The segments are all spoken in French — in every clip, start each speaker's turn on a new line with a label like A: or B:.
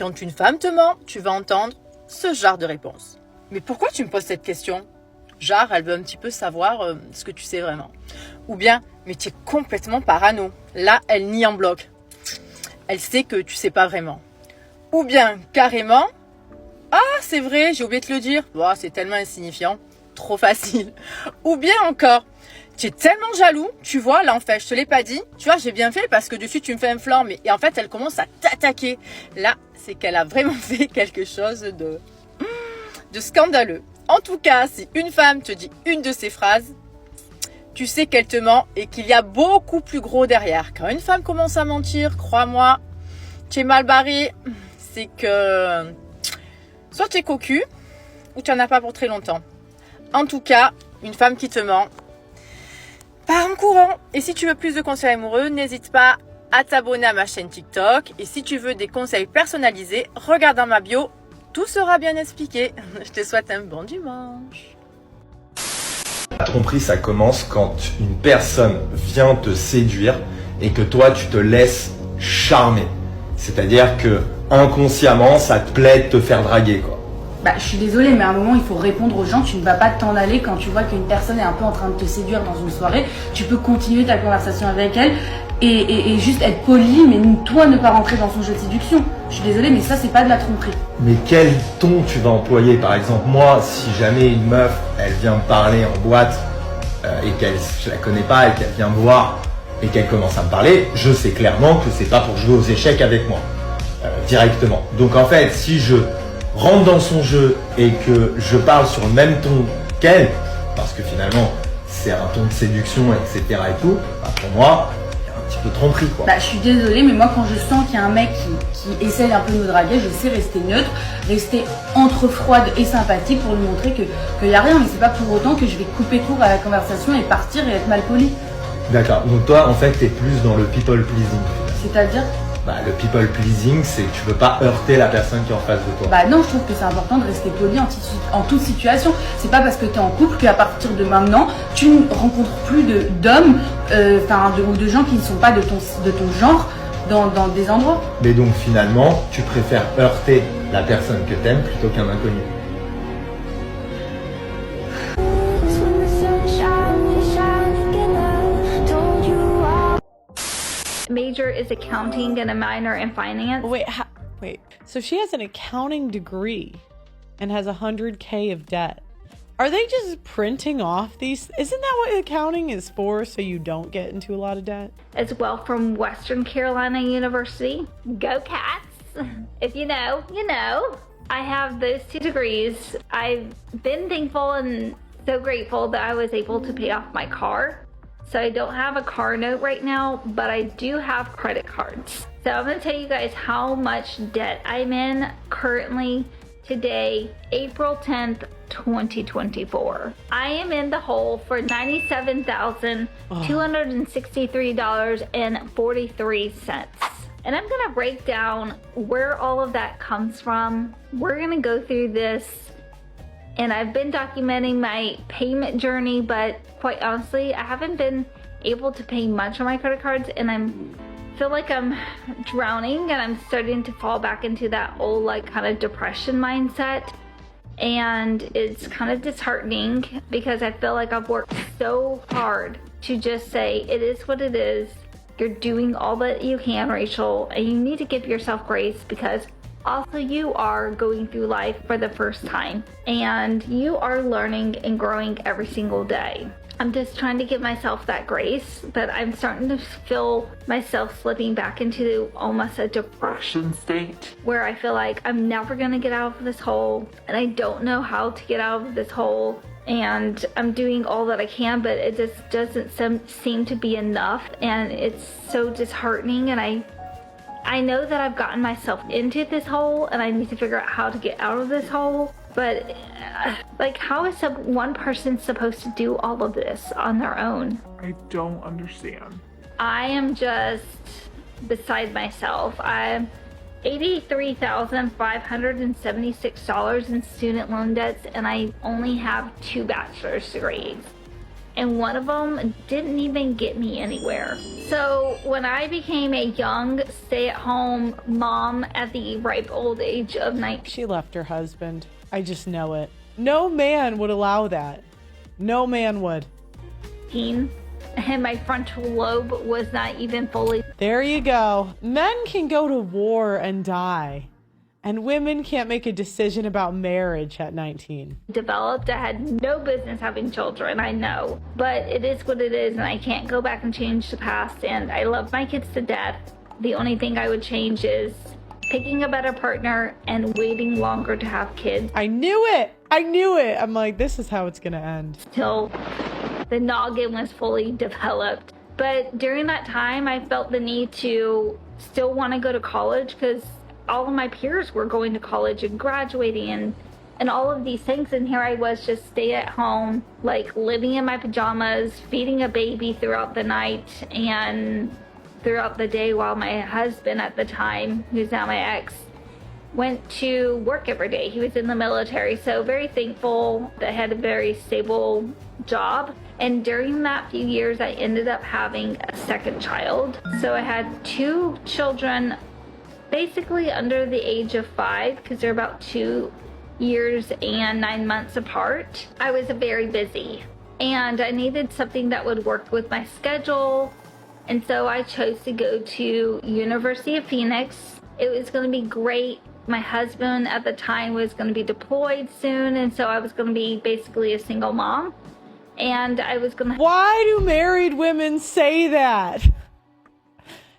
A: Quand une femme te ment, tu vas entendre ce genre de réponse. Mais pourquoi tu me poses cette question? Genre, elle veut un petit peu savoir ce que tu sais vraiment. Ou bien, mais tu es complètement parano. Là, elle nie en bloc. Elle sait que tu sais pas vraiment. Ou bien, carrément, ah, c'est vrai, j'ai oublié de te le dire. Oh, c'est tellement insignifiant. Trop facile. Ou bien encore, tu es tellement jaloux, tu vois, là en fait, je te l'ai pas dit. Tu vois, j'ai bien fait parce que dessus, tu me fais un flanc. Mais et en fait, elle commence à t'attaquer. Là, c'est qu'elle a vraiment fait quelque chose de scandaleux. En tout cas, si une femme te dit une de ces phrases, tu sais qu'elle te ment et qu'il y a beaucoup plus gros derrière. Quand une femme commence à mentir, crois-moi, tu es mal barré. C'est que soit tu es cocu ou tu n'en as pas pour très longtemps. En tout cas, une femme qui te ment, pars en courant. Et si tu veux plus de conseils amoureux, n'hésite pas à t'abonner à ma chaîne TikTok. Et si tu veux des conseils personnalisés, regarde dans ma bio. Tout sera bien expliqué. Je te souhaite un bon dimanche.
B: La tromperie, ça commence quand une personne vient te séduire et que toi, tu te laisses charmer. C'est-à-dire que inconsciemment, ça te plaît de te faire draguer, quoi.
C: Bah, je suis désolée, mais à un moment, il faut répondre aux gens. Tu ne vas pas t'en aller quand tu vois qu'une personne est un peu en train de te séduire dans une soirée. Tu peux continuer ta conversation avec elle et juste être poli, mais toi ne pas rentrer dans son jeu de séduction. Je suis désolée, mais ça, c'est pas de la tromperie.
B: Mais quel ton tu vas employer? Par exemple, moi, si jamais une meuf, elle vient me parler en boîte et je la connais pas et qu'elle vient me voir et qu'elle commence à me parler, je sais clairement que c'est pas pour jouer aux échecs avec moi directement. Donc en fait, si je rentre dans son jeu et que je parle sur le même ton qu'elle, parce que finalement c'est un ton de séduction, etc. et tout, bah pour moi, il y a un petit peu de tromperie, quoi.
C: Bah, je suis désolée, mais moi quand je sens qu'il y a un mec qui essaie un peu de me draguer, je sais rester neutre, rester entre froide et sympathique pour lui montrer qu'il n'y a rien, mais c'est pas pour autant que je vais couper court à la conversation et partir et être mal poli.
B: D'accord, donc toi en fait t'es plus dans le people pleasing.
C: C'est-à-dire?
B: Bah, le people pleasing, c'est que tu veux pas heurter la personne qui est en face de toi.
C: Bah non, je trouve que c'est important de rester poli en toute situation. C'est pas parce que tu es en couple qu'à partir de maintenant, tu ne rencontres plus d'hommes ou de gens qui ne sont pas de ton genre dans des endroits.
B: Mais donc finalement, tu préfères heurter la personne que t'aimes plutôt qu'un inconnu.
D: Major is accounting and a minor in finance.
E: Wait. So she has an accounting degree and has $100K of debt. Are they just printing off these? Isn't that what accounting is for? So you don't get into a lot of debt?
D: As well from Western Carolina University. Go Cats! If you know, you know. I have those 2 degrees. I've been thankful and so grateful that I was able to pay off my car. So I don't have a car note right now, but I do have credit cards. So I'm gonna tell you guys how much debt I'm in currently today, April 10th, 2024. I am in the hole for $97,263.43. And I'm gonna break down where all of that comes from. We're gonna go through this. And I've been documenting my payment journey, but quite honestly, I haven't been able to pay much on my credit cards, and feel like I'm drowning, and I'm starting to fall back into that old kind of depression mindset. And it's kind of disheartening because I feel like I've worked so hard to just say it is what it is. You're doing all that you can, Rachel, and you need to give yourself grace because also, you are going through life for the first time and you are learning and growing every single day. I'm just trying to give myself that grace, but I'm starting to feel myself slipping back into almost a depression state where I feel like I'm never going to get out of this hole and I don't know how to get out of this hole. And I'm doing all that I can, but it just doesn't seem to be enough. And it's so disheartening. And I know that I've gotten myself into this hole and I need to figure out how to get out of this hole. But how is one person supposed to do all of this on their own?
F: I don't understand.
D: I am just beside myself. I'm $83,576 in student loan debts and I only have 2 bachelor's degrees. and one of them didn't even get me anywhere. So when I became a young stay-at-home mom at the ripe old age of 19,
E: She left her husband. I just know it. No man would allow that. No man would.
D: and my frontal lobe was not even fully
E: There you go. Men can go to war and die, and women can't make a decision about marriage at 19.
D: developed. I had no business having children, I know, but it is what it is, and I can't go back and change the past, and I love my kids to death. The only thing I would change is picking a better partner and waiting longer to have kids
E: I knew it. I knew it. I'm like, this is how it's going to end.
D: till the noggin was fully developed. But during that time, I felt the need to still want to go to college because all of my peers were going to college and graduating and all of these things. And here I was just stay at home, like living in my pajamas, feeding a baby throughout the night and throughout the day while my husband at the time, who's now my ex, went to work every day. He was in the military, so very thankful that I had a very stable job. And during that few years, I ended up having a second child. So I had 2 children basically under the age of 5 because they're about 2 years and 9 months apart. I was very busy and I needed something that would work with my schedule. And so I chose to go to University of Phoenix. It was going to be great. My husband at the time was going to be deployed soon, and so I was going to be basically a single mom. And I was going to...
E: Why do married women say that?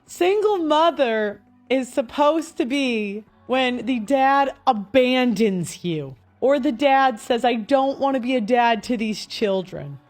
E: Single mother is supposed to be when the dad abandons you, or the dad says, I don't want to be a dad to these children.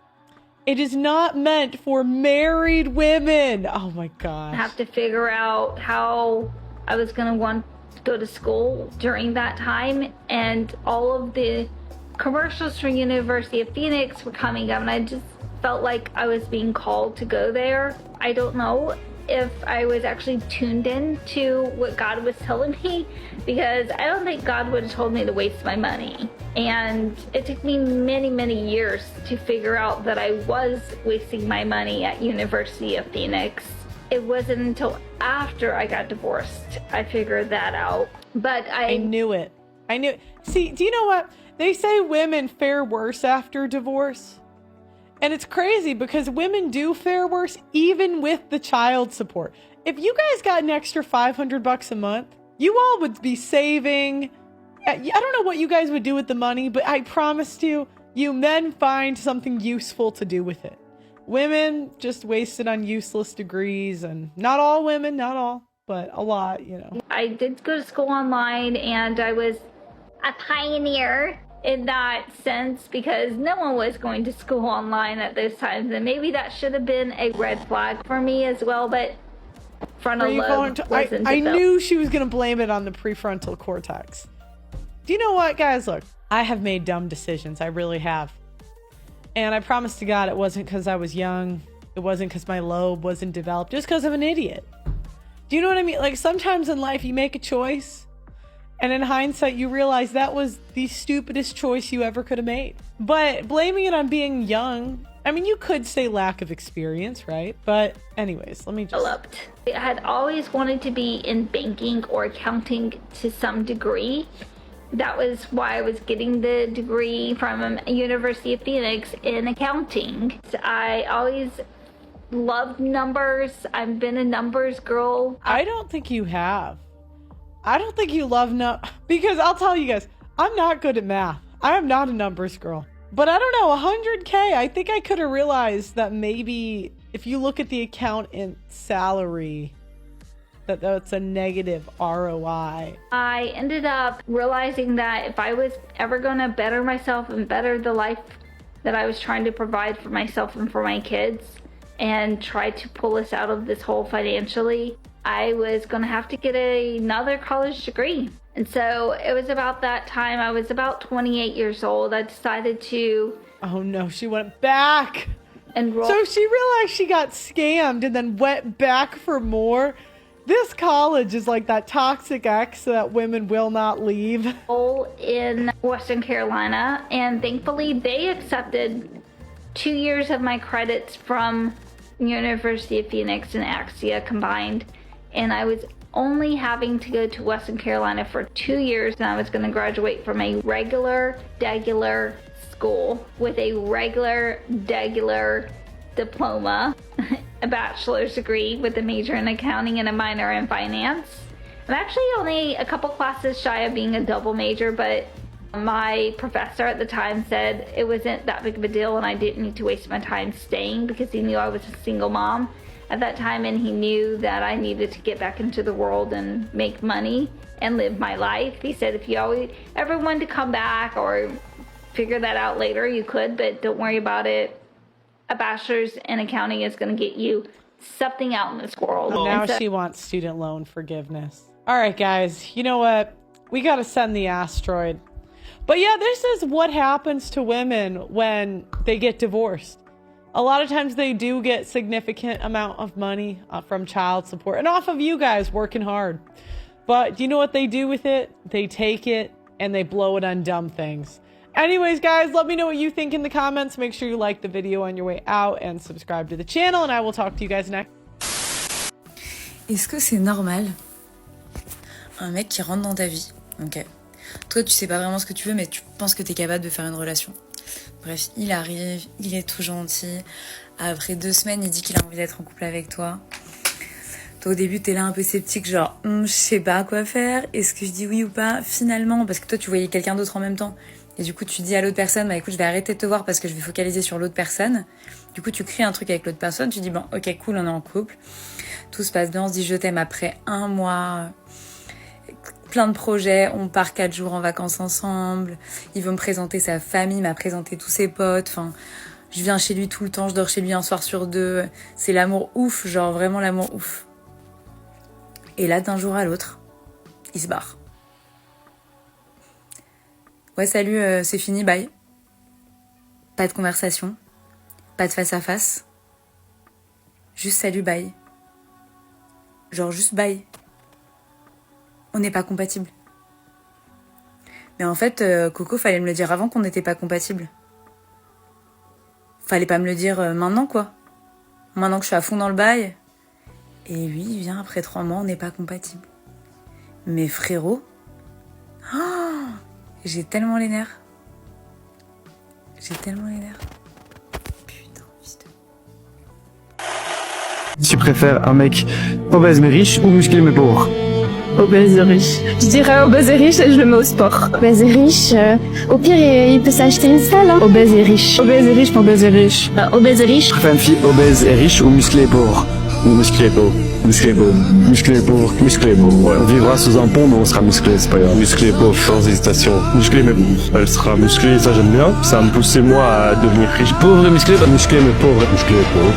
E: It is not meant for married women. Oh my gosh.
D: have to figure out how I was going to want to go to school during that time, and all of the commercials for University of Phoenix were coming up, and I just felt like I was being called to go there. I don't know if I was actually tuned in to what God was telling me, because I don't think God would have told me to waste my money. And it took me many, many years to figure out that I was wasting my money at University of Phoenix. It wasn't until after I got divorced I figured that out. But
E: I knew it. I knew it. See, do you know what? They say women fare worse after divorce. And it's crazy because women do fare worse even with the child support. If you guys got an extra $500 a month, you all would be saving. I don't know what you guys would do with the money, but I promise you men find something useful to do with it. Women just waste it on useless degrees, and not all women, not all, but a lot, you know.
D: I did go to school online, and I was a pioneer in that sense because no one was going to school online at those times, and maybe that should have been a red flag for me as well, but frontal lobe wasn't
E: I
D: developed.
E: knew she was going to blame it on the prefrontal cortex. Do you know what, guys? Look, I have made dumb decisions. I really have. And I promise to God it wasn't because I was young. It wasn't because my lobe wasn't developed. Just because I'm an idiot. Do you know what I mean? Like, sometimes in life you make a choice, and in hindsight you realize that was the stupidest choice you ever could have made. But blaming it on being young, I mean, you could say lack of experience, right? But anyways, let me just...
D: Developed. I had always wanted to be in banking or accounting to some degree. That was why I was getting the degree from University of Phoenix in accounting. I always loved numbers. I've been a numbers girl.
E: I don't think you have. I don't think you love because I'll tell you guys, I'm not good at math. I am not a numbers girl. But I don't know, 100K, I think I could have realized that maybe if you look at the accountant salary, that's a negative ROI.
D: I ended up realizing that if I was ever going to better myself and better the life that I was trying to provide for myself and for my kids and try to pull us out of this hole financially, I was going to have to get another college degree. And so it was about that time, I was about 28 years old, I decided to...
E: Oh no, she went back!
D: Enroll.
E: So she realized she got scammed and then went back for more. This college is like that toxic ex that women will not leave.
D: In Western Carolina, and thankfully they accepted 2 years of my credits from University of Phoenix and Axia combined, and I was only having to go to Western Carolina for 2 years, and I was going to graduate from a regular school with a regular diploma, a bachelor's degree with a major in accounting and a minor in finance. I'm actually only a couple classes shy of being a double major, but my professor at the time said it wasn't that big of a deal and I didn't need to waste my time staying because he knew I was a single mom at that time, and he knew that I needed to get back into the world and make money and live my life. He said if you ever wanted to come back or figure that out later, you could, but don't worry about it. A bachelor's in accounting is going to get you something out in this world.
E: Now she wants student loan forgiveness. All right, guys, you know what? We got to send the asteroid. But yeah, this is what happens to women when they get divorced. A lot of times they do get significant amount of money from child support and off of you guys working hard. But you know what they do with it? They take it and they blow it on dumb things. Anyways, guys, let me know what you think in the comments. Make sure you like the video on your way out and subscribe to the channel, and I will talk to you guys next.
G: Est-ce que c'est normal un mec qui rentre dans ta vie, ok? Toi, tu sais pas vraiment ce que tu veux, mais tu penses que t'es capable de faire une relation. Bref, il arrive, il est tout gentil. Après 2 semaines, il dit qu'il a envie d'être en couple avec toi. Toi, au début, t'es là un peu sceptique, genre, je sais pas quoi faire. Est-ce que je dis oui ou pas? Finalement, parce que toi, tu voyais quelqu'un d'autre en même temps. Et du coup, tu dis à l'autre personne, bah écoute, je vais arrêter de te voir parce que je vais focaliser sur l'autre personne. Du coup, tu crées un truc avec l'autre personne. Tu dis, bon, ok, cool, on est en couple. Tout se passe bien, on se dit je t'aime après 1 mois. Plein de projets, on part 4 jours en vacances ensemble, il veut me présenter sa famille, m'a présenté tous ses potes, enfin, je viens chez lui tout le temps, je dors chez lui un soir sur 2, c'est l'amour ouf, genre vraiment l'amour ouf. Et là, d'un jour à l'autre, il se barre. Ouais, salut, c'est fini, bye. Pas de conversation, pas de face à face, juste salut, bye. Genre juste bye. On n'est pas compatibles. Mais en fait, Coco, fallait me le dire avant qu'on n'était pas compatibles. Fallait pas me le dire maintenant, quoi. Maintenant que je suis à fond dans le bail. Et lui, il vient après 3 mois, on n'est pas compatibles. Mais frérot, oh, j'ai tellement les nerfs. J'ai tellement les nerfs. Putain, fils de...
H: Tu préfères un mec obèse mais riche ou musclé mais pauvre?
I: Obèse et riche. Je dirais obèse et riche et je le mets au sport. Obèse et riche, au pire il peut s'acheter une salle. Hein. Obèse et riche. Obèse et riche, obèse et riche. Obèse et riche.
H: Tu préfères une fille obèse et riche ou musclé et pauvre? Musclé et pauvre. Musclé et pauvre. Musclé et pauvre. Musclé et pauvre. Ouais. On vivra sous un pont mais on sera musclé, c'est pas grave. Musclé et pauvre, sans hésitation. Musclé mais pauvre. Elle sera musclée, ça j'aime bien. Ça va me pousser moi à devenir riche. Pauvre et musclé, bah musclé mais pauvre. Musclé et pauvre.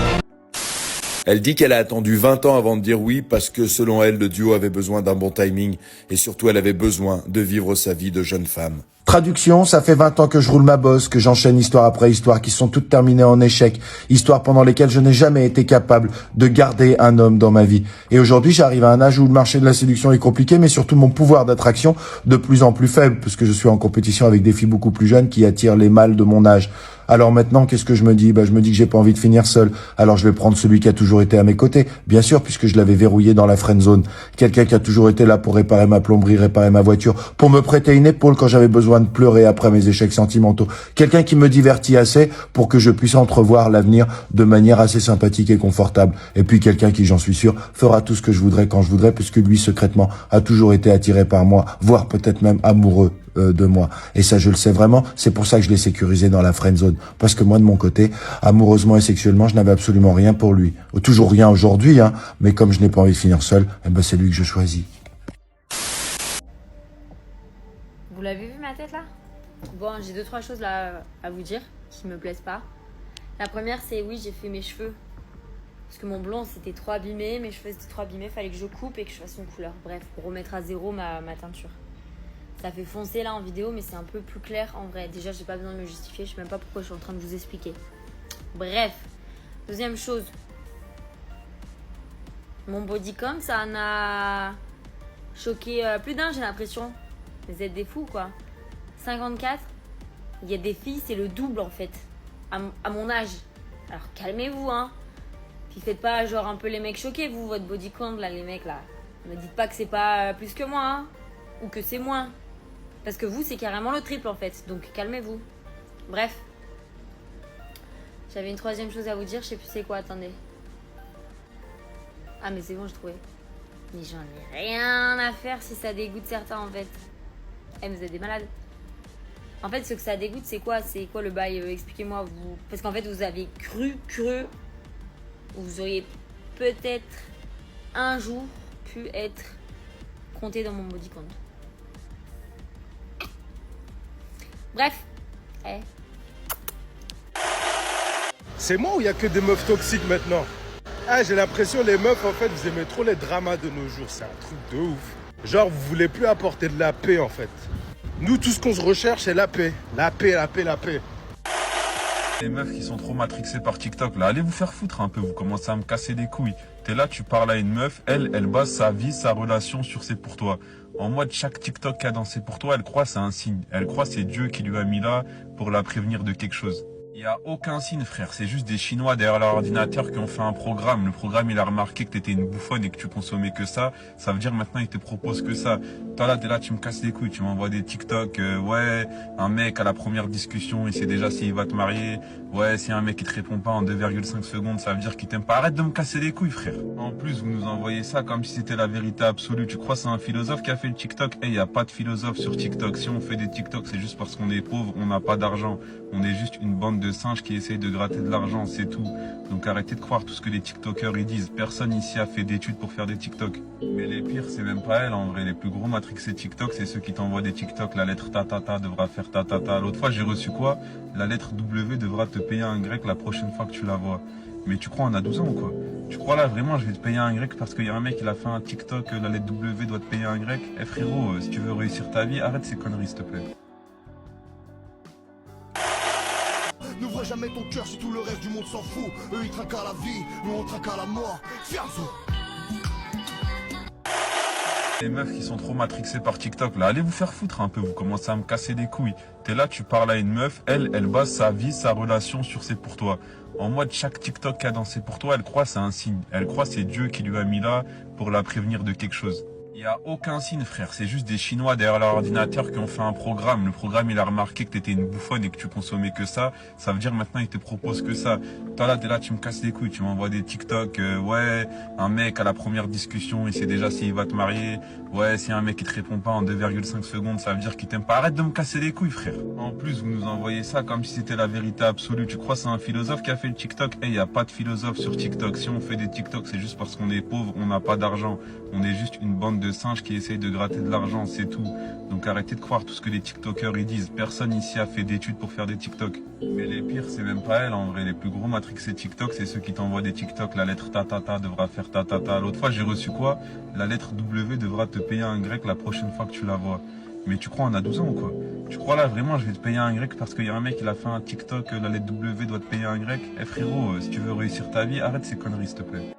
J: Elle dit qu'elle a attendu 20 ans avant de dire oui parce que selon elle, le duo avait besoin d'un bon timing et surtout elle avait besoin de vivre sa vie de jeune femme.
K: Traduction, ça fait 20 ans que je roule ma bosse, que j'enchaîne histoire après histoire qui sont toutes terminées en échec, histoires pendant lesquelles je n'ai jamais été capable de garder un homme dans ma vie. Et aujourd'hui, j'arrive à un âge où le marché de la séduction est compliqué, mais surtout mon pouvoir d'attraction de plus en plus faible, parce que je suis en compétition avec des filles beaucoup plus jeunes qui attirent les mâles de mon âge. Alors maintenant, qu'est-ce que je me dis? Je me dis que j'ai pas envie de finir seul. Alors je vais prendre celui qui a toujours été à mes côtés. Bien sûr, puisque je l'avais verrouillé dans la friend zone. Quelqu'un qui a toujours été là pour réparer ma plomberie, réparer ma voiture, pour me prêter une épaule quand j'avais besoin de pleurer après mes échecs sentimentaux. Quelqu'un qui me divertit assez pour que je puisse entrevoir l'avenir de manière assez sympathique et confortable. Et puis quelqu'un qui, j'en suis sûr, fera tout ce que je voudrais quand je voudrais, puisque lui, secrètement, a toujours été attiré par moi, voire peut-être même amoureux de moi. Et ça, je le sais vraiment. C'est pour ça que je l'ai sécurisé dans la friend zone. Parce que moi, de mon côté, amoureusement et sexuellement, je n'avais absolument rien pour lui. Toujours rien aujourd'hui, hein. Mais comme je n'ai pas envie de finir seul, c'est lui que je choisis.
L: Vous l'avez vu ma tête là? Bon, j'ai 2-3 choses là à vous dire qui me plaisent pas. La première, c'est oui, j'ai fait mes cheveux. Parce que mon blond c'était trop abîmé, mes cheveux c'était trop abîmés, fallait que je coupe et que je fasse une couleur. Bref, pour remettre à zéro ma teinture. Ça fait foncer là en vidéo, mais c'est un peu plus clair en vrai. Déjà, j'ai pas besoin de me justifier, je sais même pas pourquoi je suis en train de vous expliquer. Bref, deuxième chose. Mon bodycom, ça en a choqué plus d'un, j'ai l'impression. Vous êtes des fous quoi. 54, il y a des filles, c'est le double en fait. à mon âge. Alors calmez-vous, hein. Puis faites pas genre un peu les mecs choqués, vous, votre body count, là, les mecs, là. Me dites pas que c'est pas plus que moi, hein. Ou que c'est moins. Parce que vous, c'est carrément le triple, en fait. Donc calmez-vous. Bref. J'avais une troisième chose à vous dire, je sais plus c'est quoi, attendez. Ah mais c'est bon, j'ai trouvé. Mais j'en ai rien à faire si ça dégoûte certains, en fait. Eh, vous êtes des malades. En fait, ce que ça dégoûte, c'est quoi? C'est quoi le bail? Expliquez-moi, vous. Parce qu'en fait, vous avez cru, vous auriez peut-être un jour pu être compté dans mon body count. Bref. Eh.
M: C'est moi ou il y a que des meufs toxiques maintenant? Ah, j'ai l'impression les meufs, en fait, vous aimez trop les dramas de nos jours. C'est un truc de ouf. Genre, vous voulez plus apporter de la paix, en fait. Nous, tout ce qu'on se recherche, c'est la paix. La paix, la paix, la paix.
N: Les meufs qui sont trop matrixées par TikTok, là, allez vous faire foutre un peu, vous commencez à me casser les couilles. T'es là, tu parles à une meuf, elle base sa vie, sa relation sur C'est pour toi. En mode, chaque TikTok qu'il y a dans C'est pour toi, elle croit c'est un signe. Elle croit c'est Dieu qui lui a mis là pour la prévenir de quelque chose. Il n'y a aucun signe, frère. C'est juste des Chinois derrière leur ordinateur qui ont fait un programme. Le programme, il a remarqué que t'étais une bouffonne et que tu consommais que ça. Ça veut dire maintenant, il te propose que ça. Toi là, t'es là, tu me casses les couilles. Tu m'envoies des TikTok. Ouais, un mec à la première discussion, il sait déjà s'il va te marier. Ouais, si un mec qui te répond pas en 2,5 secondes, ça veut dire qu'il t'aime pas. Arrête de me casser les couilles, frère. En plus, vous nous envoyez ça comme si c'était la vérité absolue. Tu crois c'est un philosophe qui a fait le TikTok? Eh, y a pas de philosophe sur TikTok. Si on fait des TikTok, c'est juste parce qu'on est pauvre, on n'a pas d'argent. On est juste une bande de singes qui essayent de gratter de l'argent, c'est tout. Donc arrêtez de croire tout ce que les TikTokers ils disent. Personne ici a fait d'études pour faire des TikTok. Mais les pires, c'est même pas elles, en vrai. Les plus gros matrixés TikTok, c'est ceux qui t'envoient des TikTok. La lettre ta devra faire ta. L'autre fois, j'ai reçu quoi? La lettre W devra te payer un grec la prochaine fois que tu la vois. Mais tu crois on a 12 ans ou quoi? Tu crois là vraiment je vais te payer un grec parce qu'il y a un mec il a fait un TikTok, la lettre W doit te payer un grec? Eh frérot, si tu veux réussir ta vie, arrête ces conneries s'il te plaît.
O: N'ouvre jamais ton cœur si tout le reste du monde s'en fout. Eux ils trinquent à la vie, nous on trinque à la mort. Fianzo.
N: Les meufs qui sont trop matrixées par TikTok, là, allez vous faire foutre un peu, vous commencez à me casser les couilles. T'es là, tu parles à une meuf, elle base sa vie, sa relation sur C'est pour toi. En mode, chaque TikTok qu'il y a dans C'est pour toi, elle croit c'est un signe. Elle croit c'est Dieu qui lui a mis là pour la prévenir de quelque chose. Il n'y a aucun signe, frère. C'est juste des Chinois derrière leur ordinateur qui ont fait un programme. Le programme, il a remarqué que t'étais une bouffonne et que tu consommais que ça. Ça veut dire maintenant, il te propose que ça. Toi là, t'es là, tu me casses les couilles. Tu m'envoies des TikTok. Ouais, un mec à la première discussion, il sait déjà s'il va te marier. Ouais, si un mec qui te répond pas en 2,5 secondes, ça veut dire qu'il t'aime pas. Arrête de me casser les couilles, frère. En plus, vous nous envoyez ça comme si c'était la vérité absolue. Tu crois c'est un philosophe qui a fait le TikTok? Eh, y a pas de philosophe sur TikTok. Si on fait des TikTok, c'est juste parce qu'on est pauvre, on n'a pas d'argent. On est juste une bande de singes qui essayent de gratter de l'argent, c'est tout. Donc arrêtez de croire tout ce que les TikTokers ils disent. Personne ici a fait d'études pour faire des TikTok. Mais les pires, c'est même pas elles, en vrai. Les plus gros matrixés TikTok, c'est ceux qui t'envoient des TikTok. La lettre ta devra faire ta. L'autre fois, j'ai reçu quoi? La lettre W devra te payer un grec la prochaine fois que tu la vois. Mais tu crois on a 12 ans ou quoi? Tu crois là vraiment je vais te payer un grec parce qu'il y a un mec il a fait un TikTok, la lettre W doit te payer un grec? Eh frérot, si tu veux réussir ta vie, arrête ces conneries s'il te plaît.